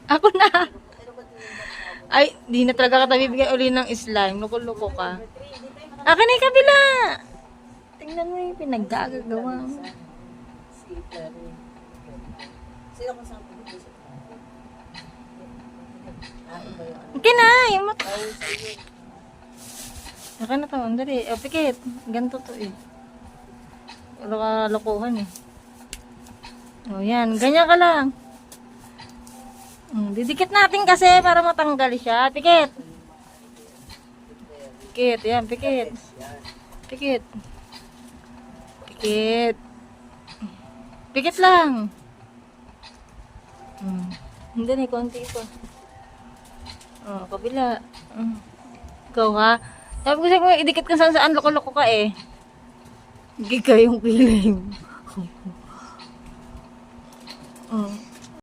Ako na. Ay, di na talaga kita bibigyan uli ng slime. Loko-loko ka. Akin na yung kabila. Tingnan mo yung pinaggagawa mo. Okay na, yung mat... Akin na to, andali. O, pikit. Ganito to eh. Wala ka lokohan eh. O, yan. Ganyan ka lang. Didikit natin kasi para matanggal siya. Pikit. Pikit. Yan, pikit. Pikit. Pikit. Pikit lang. Hindi na, konti pa. Oh, kabila. Ikaw ha. Sabi ko sa'yo, idikit ka saan saan, loko-loko ka eh. Giga yung feeling.